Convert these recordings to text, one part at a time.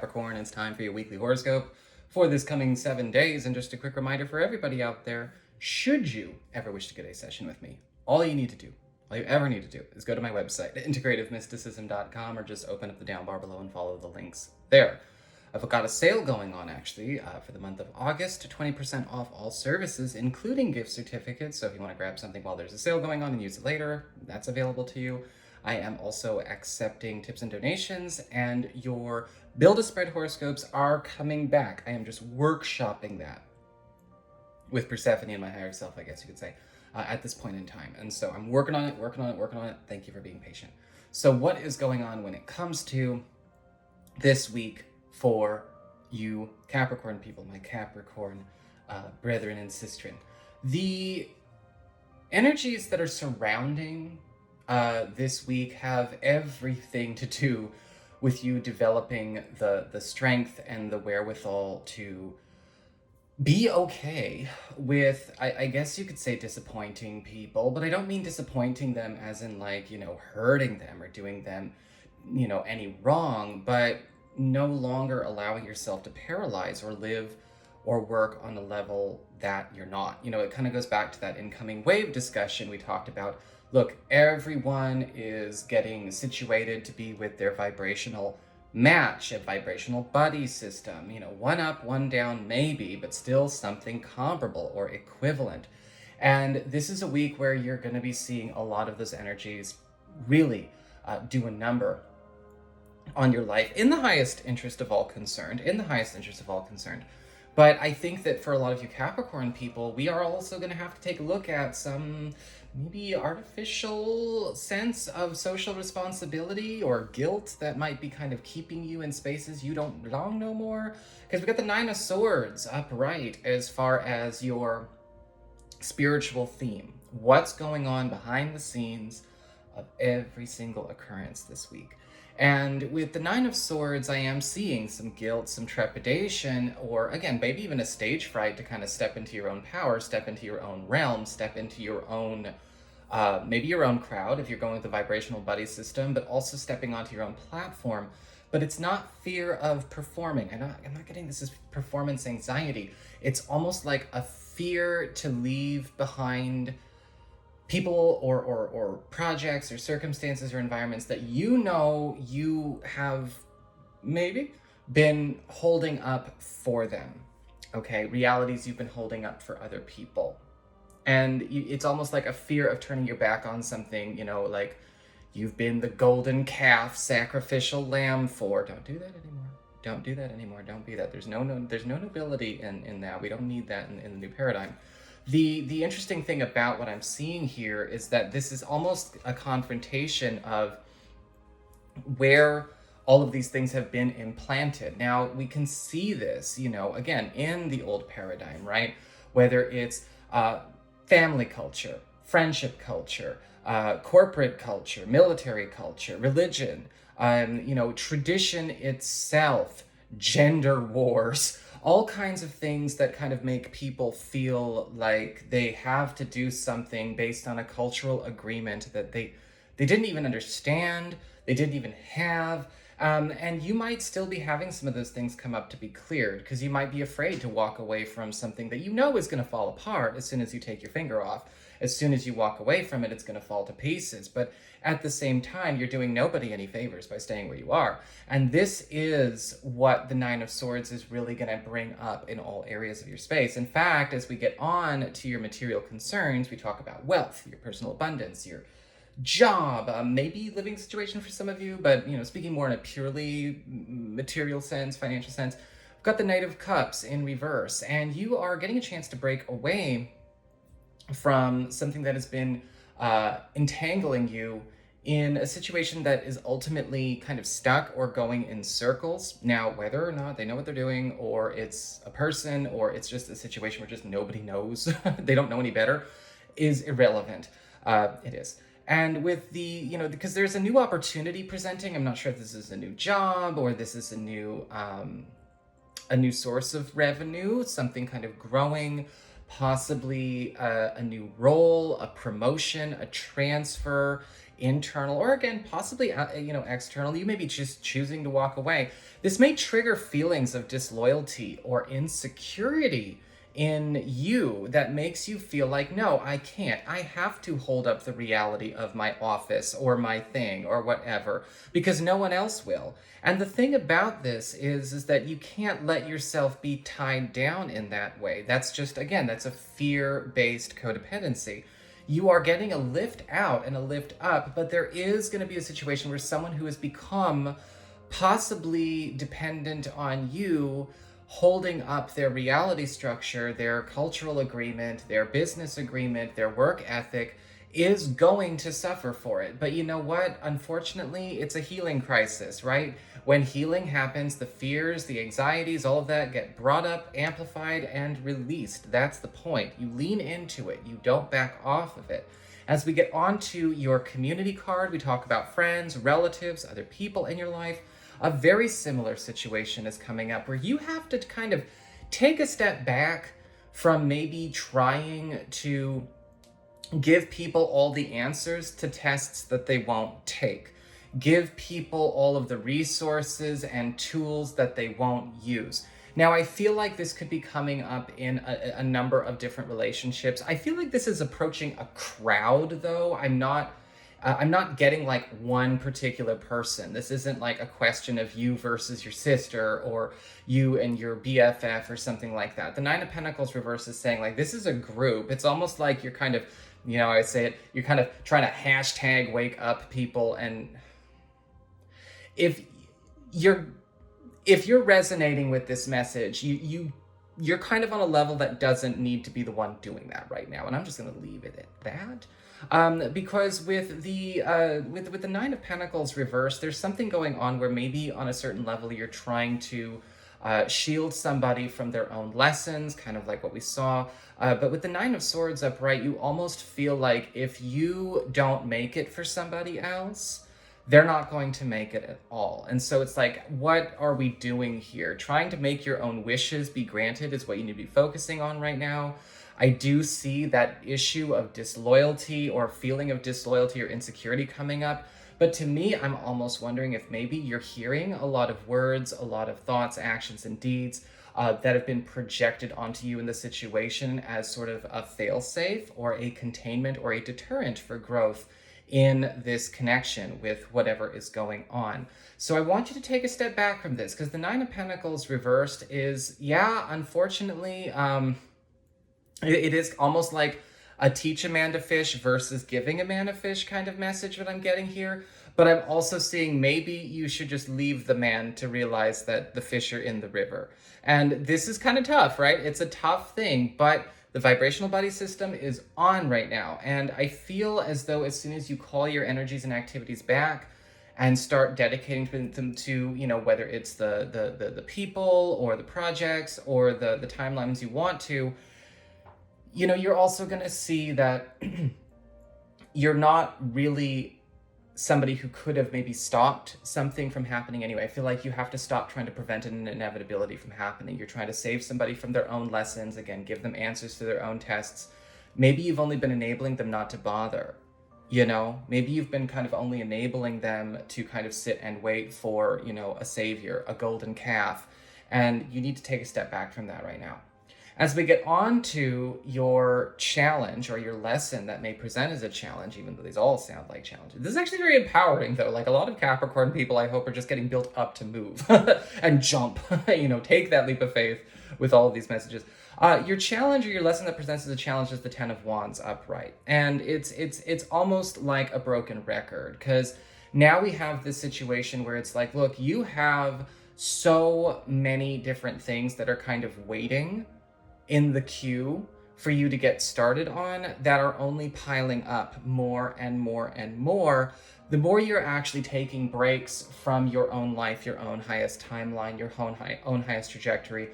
Capricorn. It's time for your weekly horoscope for this coming 7 days. And just a quick reminder for everybody out there, should you ever wish to get a session with me, all you ever need to do is go to my website, integrativemysticism.com, or just open up the down bar below and follow the links there. I've got a sale going on actually for the month of August, 20% off all services, including gift certificates. So if you want to grab something while there's a sale going on and use it later, that's available to you. I am also accepting tips and donations, and your Build a Spread horoscopes are coming back. I am just workshopping that with Persephone and my higher self, I guess you could say, at this point in time. And so I'm working on it. Thank you for being patient. So what is going on when it comes to this week for you Capricorn people, my Capricorn brethren and sistren? The energies that are surrounding this week have everything to do with you developing the strength and the wherewithal to be okay with, I guess you could say, disappointing people, but I don't mean disappointing them as in hurting them or doing them, any wrong, but no longer allowing yourself to paralyze or live or work on a level that you're not. It kind of goes back to that incoming wave discussion we talked about. Look, everyone is getting situated to be with their vibrational match, a vibrational buddy system, one up, one down, maybe, but still something comparable or equivalent. And this is a week where you're going to be seeing a lot of those energies really do a number on your life in the highest interest of all concerned, But I think that for a lot of you Capricorn people, we are also going to have to take a look at some maybe artificial sense of social responsibility or guilt that might be kind of keeping you in spaces you don't belong no more. Because we got the Nine of Swords upright as far as your spiritual theme. What's going on behind the scenes of every single occurrence this week? And with the Nine of Swords, I am seeing some guilt, some trepidation, or again, maybe even a stage fright to kind of step into your own power, step into your own realm, step into your own, maybe your own crowd if you're going with the vibrational buddy system, but also stepping onto your own platform. But it's not fear of performing. I'm not getting this as performance anxiety. It's almost like a fear to leave behind people or projects or circumstances or environments that you have maybe been holding up for them, okay? Realities you've been holding up for other people. And it's almost like a fear of turning your back on something, like you've been the golden calf, sacrificial lamb for. Don't do that anymore. Don't be that. There's no nobility in that. We don't need that in the new paradigm. The interesting thing about what I'm seeing here is that this is almost a confrontation of where all of these things have been implanted. Now, we can see this, again, in the old paradigm, right? Whether it's family culture, friendship culture, corporate culture, military culture, religion, tradition itself, gender wars, all kinds of things that kind of make people feel like they have to do something based on a cultural agreement that they didn't even understand, they didn't even have. And you might still be having some of those things come up to be cleared, because you might be afraid to walk away from something that is going to fall apart as soon as you take your finger off. As soon as you walk away from it, it's going to fall to pieces. But at the same time, you're doing nobody any favors by staying where you are. And this is what the Nine of Swords is really going to bring up in all areas of your space. In fact, as we get on to your material concerns, we talk about wealth, your personal abundance, your job, maybe living situation for some of you, but speaking more in a purely material sense, financial sense. We've got the Knight of Cups in reverse, and you are getting a chance to break away from something that has been entangling you in a situation that is ultimately kind of stuck or going in circles. Now, whether or not they know what they're doing, or it's a person, or it's just a situation where just nobody knows, they don't know any better, is irrelevant. It is. And with the, because there's a new opportunity presenting. I'm not sure if this is a new job or this is a new source of revenue, something kind of growing, possibly a new role, a promotion, a transfer. internal, or again, possibly, external. You may be just choosing to walk away. This may trigger feelings of disloyalty or insecurity in you that makes you feel like, no, I can't. I have to hold up the reality of my office or my thing or whatever because no one else will. And the thing about this is that you can't let yourself be tied down in that way. That's just, again, that's a fear-based codependency. You are getting a lift out and a lift up, but there is going to be a situation where someone who has become possibly dependent on you holding up their reality structure, their cultural agreement, their business agreement, their work ethic, is going to suffer for it. But you know what? Unfortunately, it's a healing crisis, right? When healing happens, the fears, the anxieties, all of that get brought up, amplified, and released. That's the point. You lean into it. You don't back off of it. As we get onto your community card, we talk about friends, relatives, other people in your life. A very similar situation is coming up where you have to kind of take a step back from maybe trying to give people all the answers to tests that they won't take. Give people all of the resources and tools that they won't use. Now, I feel like this could be coming up in a number of different relationships. I feel like this is approaching a crowd, though. I'm not getting like one particular person. This isn't like a question of you versus your sister or you and your BFF or something like that. The Nine of Pentacles reverse is saying like this is a group. It's almost like you're kind of, I say it, you're kind of trying to hashtag wake up people. And if you're resonating with this message, you're kind of on a level that doesn't need to be the one doing that right now. And I'm just going to leave it at that. Because with the Nine of Pentacles reversed, there's something going on where maybe on a certain level you're trying to shield somebody from their own lessons, kind of like what we saw. But with the Nine of Swords upright, you almost feel like if you don't make it for somebody else, they're not going to make it at all. And so it's like, what are we doing here? Trying to make your own wishes be granted is what you need to be focusing on right now. I do see that issue of disloyalty or feeling of disloyalty or insecurity coming up. But to me, I'm almost wondering if maybe you're hearing a lot of words, a lot of thoughts, actions, and deeds that have been projected onto you in the situation as sort of a fail-safe or a containment or a deterrent for growth in this connection with whatever is going on. So I want you to take a step back from this because the Nine of Pentacles reversed is, unfortunately, it is almost like a teach a man to fish versus giving a man a fish kind of message that I'm getting here. But I'm also seeing maybe you should just leave the man to realize that the fish are in the river. And this is kind of tough, right? It's a tough thing, but the vibrational buddy system is on right now. And I feel as though as soon as you call your energies and activities back and start dedicating them to, whether it's the people or the projects or the timelines you want to, you're also going to see that you're not really somebody who could have maybe stopped something from happening anyway. I feel like you have to stop trying to prevent an inevitability from happening. You're trying to save somebody from their own lessons, again, give them answers to their own tests. Maybe you've only been enabling them not to bother, Maybe you've been kind of only enabling them to kind of sit and wait for, a savior, a golden calf. And you need to take a step back from that right now. As we get on to your challenge or your lesson that may present as a challenge, even though these all sound like challenges. This is actually very empowering, though. Like a lot of Capricorn people, I hope, are just getting built up to move and jump, take that leap of faith with all of these messages. Your challenge or your lesson that presents as a challenge is the Ten of Wands upright. And it's almost like a broken record because now we have this situation where it's like, look, you have so many different things that are kind of waiting in the queue for you to get started on that are only piling up more and more and more. The more you're actually taking breaks from your own life, your own highest timeline, your own highest trajectory,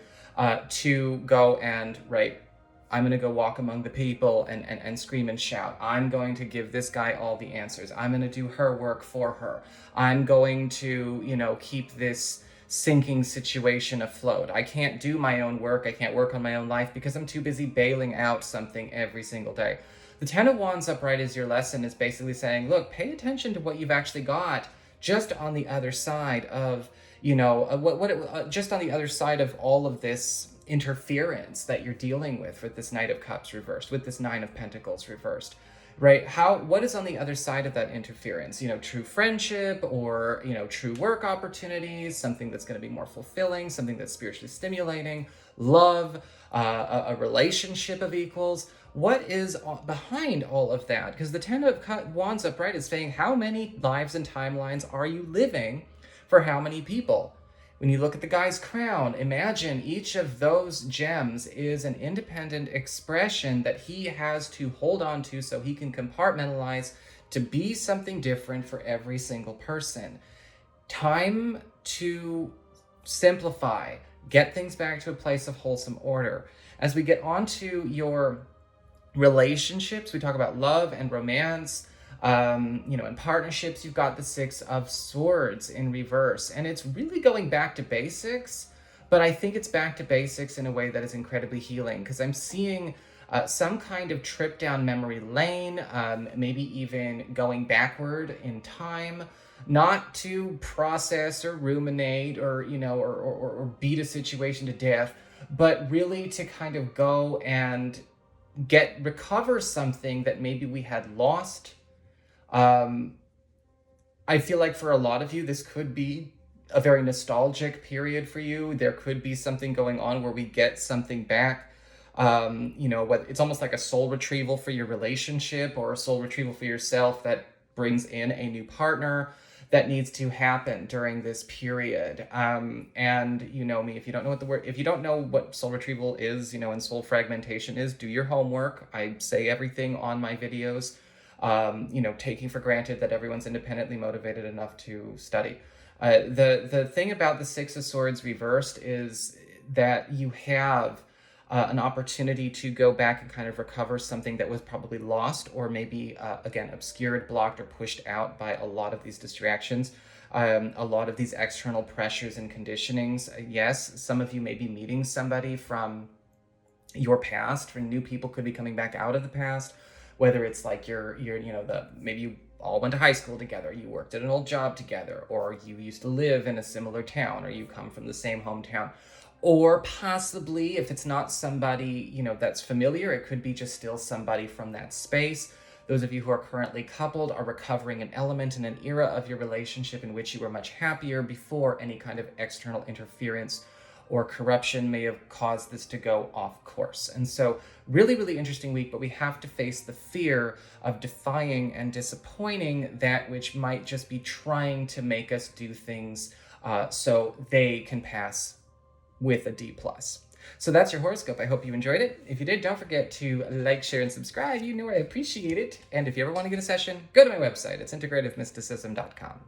to go and, I'm going to go walk among the people and scream and shout. I'm going to give this guy all the answers. I'm going to do her work for her. I'm going to, keep this sinking situation afloat. I can't do my own work. I can't work on my own life because I'm too busy bailing out something every single day. The Ten of Wands upright is your lesson, is basically saying, look, pay attention to what you've actually got just on the other side of, just on the other side of all of this interference that you're dealing with this Knight of Cups reversed, with this Nine of Pentacles reversed. Right? What is on the other side of that interference? True friendship, or, true work opportunities, something that's going to be more fulfilling, something that's spiritually stimulating, love, a relationship of equals. What is behind all of that? Because the Ten of Wands upright is saying, how many lives and timelines are you living for how many people? When you look at the guy's crown, imagine each of those gems is an independent expression that he has to hold on to so he can compartmentalize to be something different for every single person. Time to simplify, get things back to a place of wholesome order. As we get onto your relationships, we talk about love and romance. In partnerships, you've got the Six of Swords in reverse, and it's really going back to basics, but I think it's back to basics in a way that is incredibly healing, because I'm seeing some kind of trip down memory lane, maybe even going backward in time, not to process or ruminate or beat a situation to death, but really to kind of go and recover something that maybe we had lost. I feel like for a lot of you, this could be a very nostalgic period for you. There could be something going on where we get something back. It's almost like a soul retrieval for your relationship, or a soul retrieval for yourself that brings in a new partner that needs to happen during this period. And you know me, if you don't know what soul retrieval is, and soul fragmentation is, do your homework. I say everything on my videos. Taking for granted that everyone's independently motivated enough to study. The thing about the Six of Swords reversed is that you have an opportunity to go back and kind of recover something that was probably lost, or maybe, again, obscured, blocked, or pushed out by a lot of these distractions, a lot of these external pressures and conditionings. Yes, some of you may be meeting somebody from your past, or new people could be coming back out of the past. Whether it's like maybe you all went to high school together, you worked at an old job together, or you used to live in a similar town, or you come from the same hometown. Or possibly, if it's not somebody, that's familiar, it could be just still somebody from that space. Those of you who are currently coupled are recovering an element in an era of your relationship in which you were much happier before any kind of external interference or corruption may have caused this to go off course. And so really, really interesting week, but we have to face the fear of defying and disappointing that which might just be trying to make us do things so they can pass with a D+. So that's your horoscope. I hope you enjoyed it. If you did, don't forget to like, share, and subscribe. You know I appreciate it. And if you ever want to get a session, go to my website. It's integrativemysticism.com.